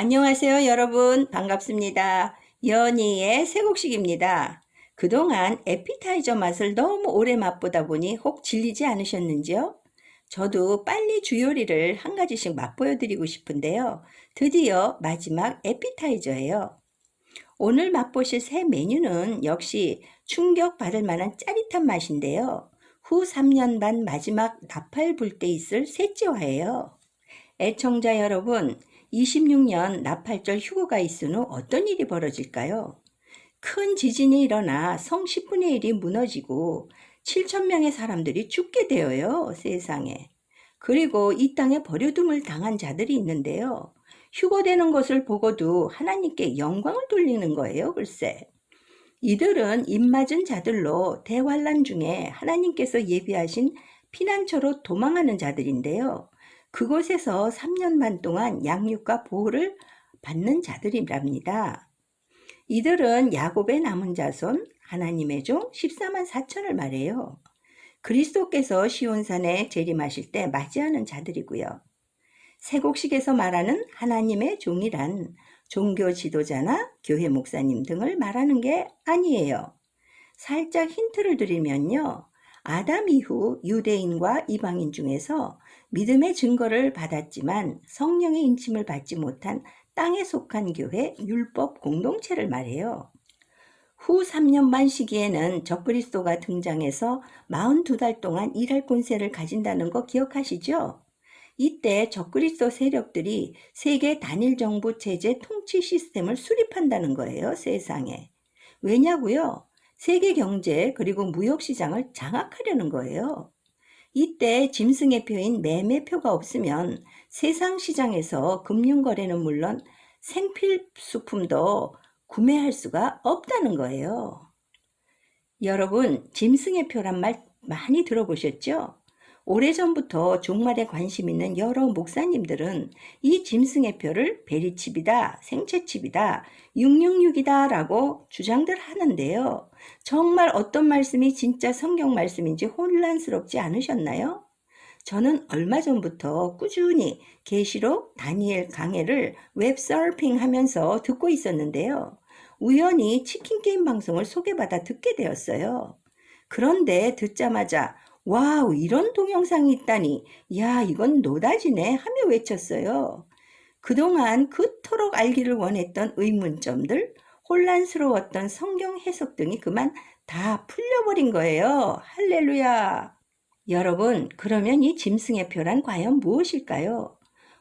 안녕하세요, 여러분. 반갑습니다. 연희의 새곡식입니다. 그동안 에피타이저 맛을 너무 오래 맛보다 보니 혹 질리지 않으셨는지요? 저도 빨리 주요리를 한 가지씩 맛보여드리고 싶은데요. 드디어 마지막 에피타이저예요. 오늘 맛보실 새 메뉴는 역시 충격받을 만한 짜릿한 맛인데요. 후 3년 반 마지막 나팔 불 때 있을 셋째화예요. 애청자 여러분, 26년 나팔절 휴고가 있은 후 어떤 일이 벌어질까요? 큰 지진이 일어나 성 10분의 1이 무너지고 7천 명의 사람들이 죽게 되어요, 세상에. 그리고 이 땅에 버려둠을 당한 자들이 있는데요. 휴고되는 것을 보고도 하나님께 영광을 돌리는 거예요, 글쎄. 이들은 입맞은 자들로 대환란 중에 하나님께서 예비하신 피난처로 도망하는 자들인데요. 그곳에서 3년 반 동안 양육과 보호를 받는 자들이랍니다. 이들은 야곱의 남은 자손, 하나님의 종 14만 4천을 말해요. 그리스도께서 시온산에 재림하실 때 맞이하는 자들이고요. 새곡식에서 말하는 하나님의 종이란 종교 지도자나 교회 목사님 등을 말하는 게 아니에요. 살짝 힌트를 드리면요. 아담 이후 유대인과 이방인 중에서 믿음의 증거를 받았지만 성령의 인침을 받지 못한 땅에 속한 교회 율법 공동체를 말해요. 후 3년 반 시기에는 적그리스도가 등장해서 42달 동안 일할 권세를 가진다는 거 기억하시죠? 이때 적그리스도 세력들이 세계 단일 정부 체제 통치 시스템을 수립한다는 거예요, 세상에. 왜냐고요? 세계 경제 그리고 무역 시장을 장악하려는 거예요. 이때 짐승의 표인 매매표가 없으면 세상 시장에서 금융거래는 물론 생필수품도 구매할 수가 없다는 거예요. 여러분, 짐승의 표란 말 많이 들어보셨죠? 오래전부터 종말에 관심 있는 여러 목사님들은 이 짐승의 표를 베리칩이다, 생채칩이다, 666이다 라고 주장들 하는데요. 정말 어떤 말씀이 진짜 성경 말씀인지 혼란스럽지 않으셨나요? 저는 얼마 전부터 꾸준히 계시록 다니엘 강해를 웹서핑 하면서 듣고 있었는데요. 우연히 치킨게임 방송을 소개받아 듣게 되었어요. 그런데 듣자마자 와우, 이런 동영상이 있다니, 야, 이건 노다지네 하며 외쳤어요. 그동안 그토록 알기를 원했던 의문점들, 혼란스러웠던 성경 해석 등이 그만 다 풀려버린 거예요. 할렐루야. 여러분, 그러면 이 짐승의 표란 과연 무엇일까요?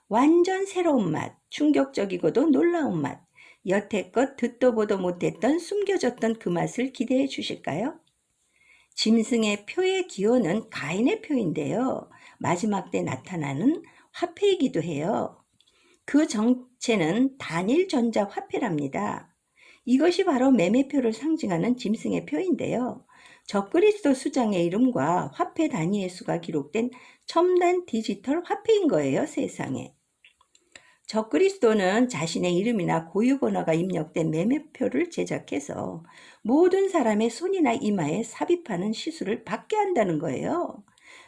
완전 새로운 맛, 충격적이고도 놀라운 맛, 여태껏 듣도 보도 못했던 숨겨졌던 그 맛을 기대해 주실까요? 짐승의 표의 기호는 가인의 표인데요. 마지막 때 나타나는 화폐이기도 해요. 그 정체는 단일 전자 화폐랍니다. 이것이 바로 매매표를 상징하는 짐승의 표인데요. 적그리스도 수장의 이름과 화폐 단위의 수가 기록된 첨단 디지털 화폐인 거예요, 세상에. 적그리스도는 자신의 이름이나 고유번호가 입력된 매매표를 제작해서 모든 사람의 손이나 이마에 삽입하는 시술을 받게 한다는 거예요.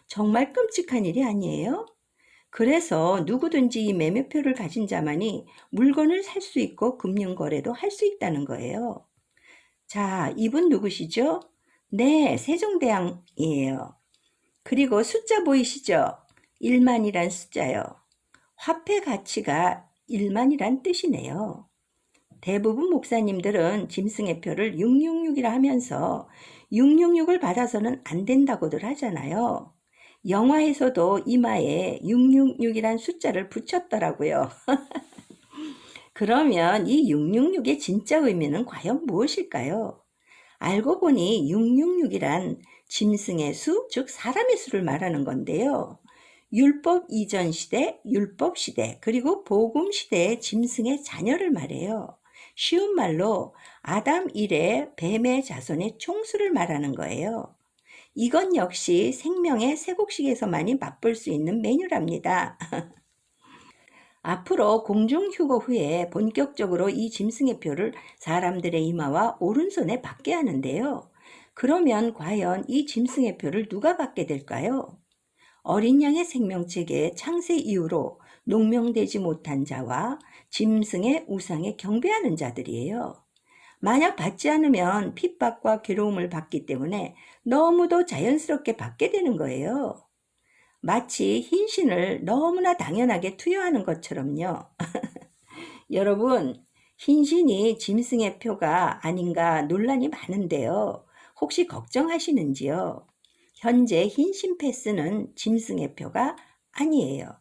정말 끔찍한 일이 아니에요? 그래서 누구든지 이 매매표를 가진 자만이 물건을 살 수 있고 금융거래도 할 수 있다는 거예요. 자, 이분 누구시죠? 네, 세종대왕이에요. 그리고 숫자 보이시죠? 1만이란 숫자요. 화폐 가치가 1만이란 뜻이네요. 대부분 목사님들은 짐승의 표를 666이라 하면서 666을 받아서는 안 된다고들 하잖아요. 영화에서도 이마에 666이란 숫자를 붙였더라고요. 그러면 이 666의 진짜 의미는 과연 무엇일까요? 알고 보니 666이란 짐승의 수, 즉 사람의 수를 말하는 건데요. 율법 이전 시대, 율법 시대, 그리고 복음 시대의 짐승의 자녀를 말해요. 쉬운 말로 아담 이래 뱀의 자손의 총수를 말하는 거예요. 이건 역시 생명의 새곡식에서만이 맛볼 수 있는 메뉴랍니다. 앞으로 공중휴거 후에 본격적으로 이 짐승의 표를 사람들의 이마와 오른손에 받게 하는데요. 그러면 과연 이 짐승의 표를 누가 받게 될까요? 어린 양의 생명책의 창세 이후로 농명되지 못한 자와 짐승의 우상에 경배하는 자들이에요. 만약 받지 않으면 핍박과 괴로움을 받기 때문에 너무도 자연스럽게 받게 되는 거예요. 마치 흰신을 너무나 당연하게 투여하는 것처럼요. 여러분, 흰신이 짐승의 표가 아닌가 논란이 많은데요. 혹시 걱정하시는지요? 현재 흰신 패스는 짐승의 표가 아니에요.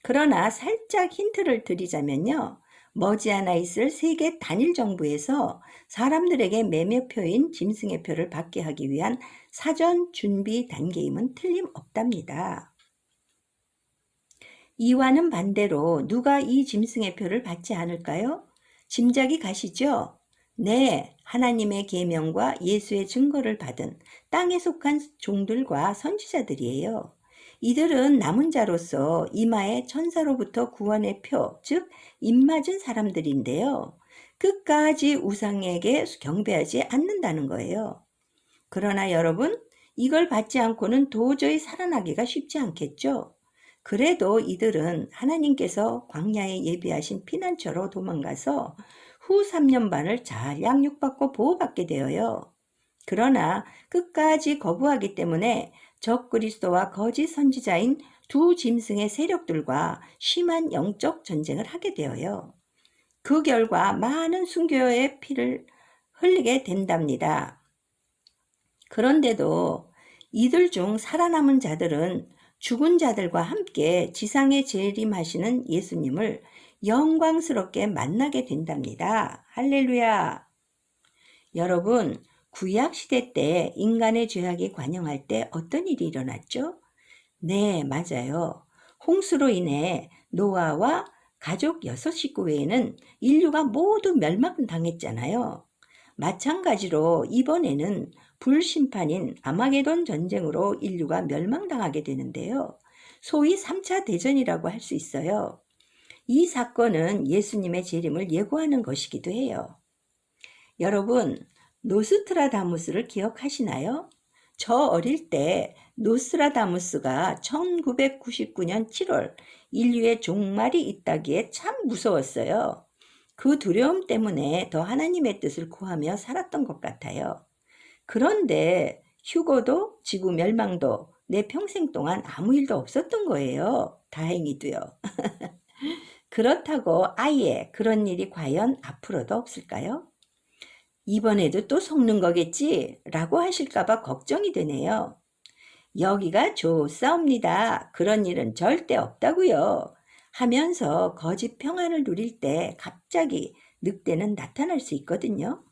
그러나 살짝 힌트를 드리자면요. 머지않아 있을 세계 단일 정부에서 사람들에게 매매표인 짐승의 표를 받게 하기 위한 사전 준비 단계임은 틀림없답니다. 이와는 반대로 누가 이 짐승의 표를 받지 않을까요? 짐작이 가시죠? 네, 하나님의 계명과 예수의 증거를 받은 땅에 속한 종들과 선지자들이에요. 이들은 남은 자로서 이마에 천사로부터 구원의 표, 즉 입맞은 사람들인데요. 끝까지 우상에게 경배하지 않는다는 거예요. 그러나 여러분, 이걸 받지 않고는 도저히 살아나기가 쉽지 않겠죠? 그래도 이들은 하나님께서 광야에 예비하신 피난처로 도망가서 후 3년 반을 잘 양육받고 보호받게 되어요. 그러나 끝까지 거부하기 때문에 적그리스도와 거짓 선지자인 두 짐승의 세력들과 심한 영적 전쟁을 하게 되어요. 그 결과 많은 순교의 피를 흘리게 된답니다. 그런데도 이들 중 살아남은 자들은 죽은 자들과 함께 지상에 재림하시는 예수님을 영광스럽게 만나게 된답니다. 할렐루야! 여러분, 구약시대 때 인간의 죄악이 관영할 때 어떤 일이 일어났죠? 네, 맞아요. 홍수로 인해 노아와 가족 6식구 외에는 인류가 모두 멸망당했잖아요. 마찬가지로 이번에는 불심판인 아마게돈 전쟁으로 인류가 멸망당하게 되는데요. 소위 3차 대전이라고 할 수 있어요. 이 사건은 예수님의 재림을 예고하는 것이기도 해요. 여러분, 노스트라다무스를 기억하시나요? 저 어릴 때 노스트라다무스가 1999년 7월 인류의 종말이 있다기에 참 무서웠어요. 그 두려움 때문에 더 하나님의 뜻을 구하며 살았던 것 같아요. 그런데 휴고도 지구 멸망도 내 평생 동안 아무 일도 없었던 거예요. 다행히도요. 그렇다고 아예 그런 일이 과연 앞으로도 없을까요? 이번에도 또 속는 거겠지? 라고 하실까봐 걱정이 되네요. 여기가 좋사옵니다. 그런 일은 절대 없다고요. 하면서 거짓 평안을 누릴 때 갑자기 늑대는 나타날 수 있거든요.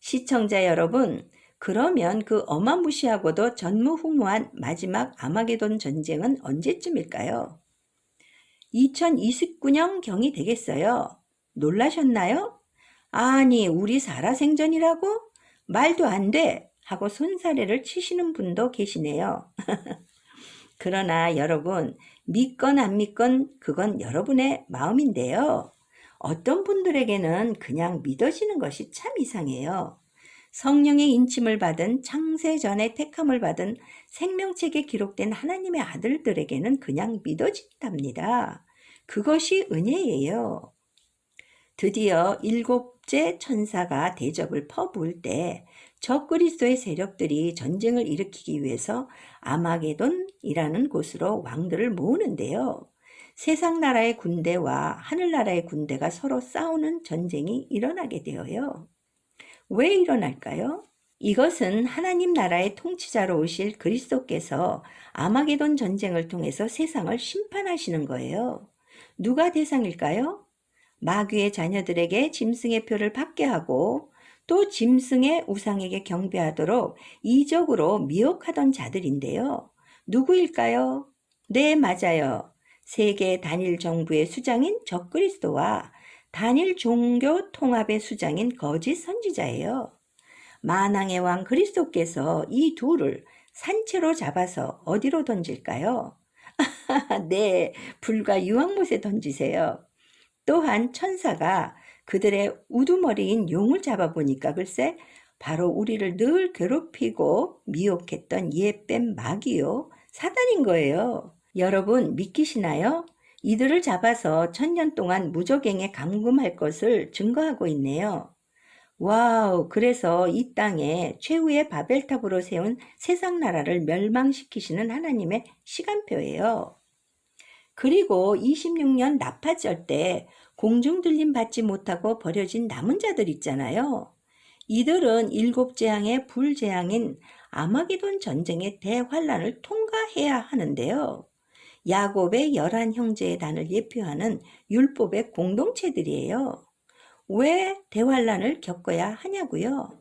시청자 여러분, 그러면 그 어마무시하고도 전무후무한 마지막 아마게돈 전쟁은 언제쯤일까요? 2029년경이 되겠어요. 놀라셨나요? 아니, 우리 살아생전이라고? 말도 안 돼! 하고 손사래를 치시는 분도 계시네요. 그러나 여러분, 믿건 안 믿건 그건 여러분의 마음인데요. 어떤 분들에게는 그냥 믿어지는 것이 참 이상해요. 성령의 인침을 받은 창세전에 택함을 받은 생명책에 기록된 하나님의 아들들에게는 그냥 믿어진답니다. 그것이 은혜예요. 드디어 7째 천사가 대접을 퍼부을 때 적그리스도의 세력들이 전쟁을 일으키기 위해서 아마게돈이라는 곳으로 왕들을 모으는데요. 세상 나라의 군대와 하늘나라의 군대가 서로 싸우는 전쟁이 일어나게 되어요. 왜 일어날까요? 이것은 하나님 나라의 통치자로 오실 그리스도께서 아마게돈 전쟁을 통해서 세상을 심판하시는 거예요. 누가 대상일까요? 마귀의 자녀들에게 짐승의 표를 받게 하고 또 짐승의 우상에게 경배하도록 이적으로 미혹하던 자들인데요. 누구일까요? 네, 맞아요. 세계 단일 정부의 수장인 적그리스도와 단일 종교 통합의 수장인 거짓 선지자예요. 만왕의 왕 그리스도께서 이 둘을 산채로 잡아서 어디로 던질까요? 네, 불과 유황못에 던지세요. 또한 천사가 그들의 우두머리인 용을 잡아보니까 글쎄 바로 우리를 늘 괴롭히고 미혹했던 예뱀 마귀요 사단인 거예요. 여러분 믿기시나요? 이들을 잡아서 1000년 동안 무적행에 감금할 것을 증거하고 있네요. 와우, 그래서 이 땅에 최후의 바벨탑으로 세운 세상 나라를 멸망시키시는 하나님의 시간표예요. 그리고 26년 나팔절 때 공중 들림 받지 못하고 버려진 남은 자들 있잖아요. 이들은 일곱 재앙의 불재앙인 아마게돈 전쟁의 대환란을 통과해야 하는데요. 야곱의 11형제의 단을 예표하는 율법의 공동체들이에요. 왜 대환란을 겪어야 하냐고요?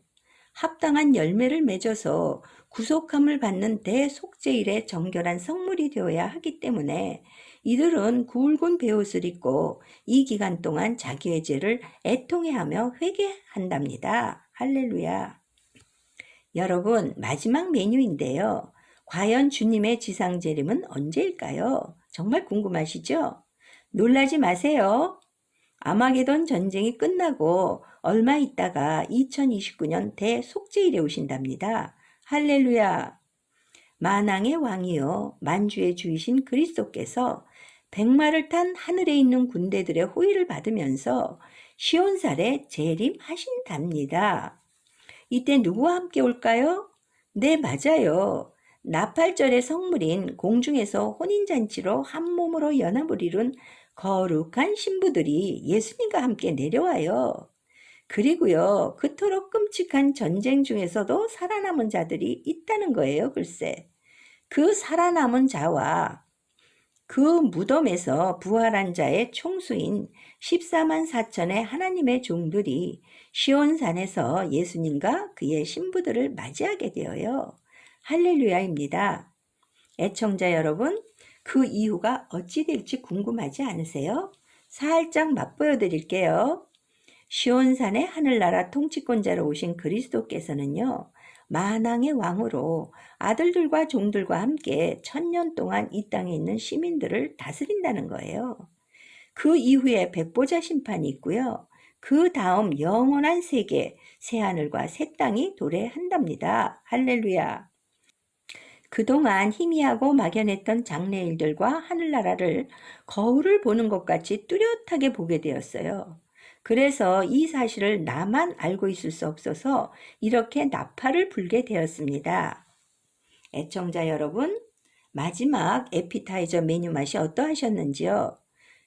합당한 열매를 맺어서 구속함을 받는 대속죄일의 정결한 성물이 되어야 하기 때문에 이들은 굵은 베옷을 입고 이 기간 동안 자기의 죄를 애통해하며 회개한답니다. 할렐루야. 여러분, 마지막 메뉴인데요. 과연 주님의 지상재림은 언제일까요? 정말 궁금하시죠? 놀라지 마세요. 아마게돈 전쟁이 끝나고 얼마 있다가 2029년 대속죄일에 오신답니다. 할렐루야. 만왕의 왕이요 만주의 주이신 그리스도께서 백마를 탄 하늘에 있는 군대들의 호위를 받으면서 시온살에 재림하신답니다. 이때 누구와 함께 올까요? 네, 맞아요. 나팔절의 성물인 공중에서 혼인잔치로 한 몸으로 연합을 이룬 거룩한 신부들이 예수님과 함께 내려와요. 그리고요, 그토록 끔찍한 전쟁 중에서도 살아남은 자들이 있다는 거예요, 글쎄. 그 살아남은 자와 그 무덤에서 부활한 자의 총수인 14만 4천의 하나님의 종들이 시온산에서 예수님과 그의 신부들을 맞이하게 되어요. 할렐루야입니다. 애청자 여러분, 그 이유가 어찌 될지 궁금하지 않으세요? 살짝 맛보여 드릴게요. 시온산의 하늘나라 통치권자로 오신 그리스도께서는요, 만왕의 왕으로 아들들과 종들과 함께 1000년 동안 이 땅에 있는 시민들을 다스린다는 거예요. 그 이후에 백보자 심판이 있고요. 그 다음 영원한 세계, 새하늘과 새 땅이 도래한답니다. 할렐루야. 그동안 희미하고 막연했던 장래일들과 하늘나라를 거울을 보는 것 같이 뚜렷하게 보게 되었어요. 그래서 이 사실을 나만 알고 있을 수 없어서 이렇게 나팔을 불게 되었습니다. 애청자 여러분, 마지막 에피타이저 메뉴 맛이 어떠하셨는지요?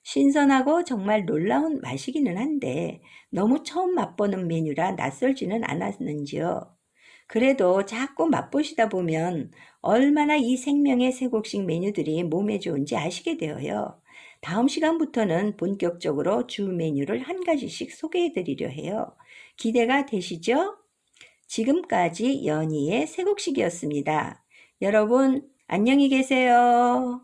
신선하고 정말 놀라운 맛이기는 한데 너무 처음 맛보는 메뉴라 낯설지는 않았는지요? 그래도 자꾸 맛보시다 보면 얼마나 이 생명의 쇠곡식 메뉴들이 몸에 좋은지 아시게 되어요. 다음 시간부터는 본격적으로 주 메뉴를 한 가지씩 소개해 드리려 해요. 기대가 되시죠? 지금까지 연희의 쇠곡식이었습니다. 여러분, 안녕히 계세요.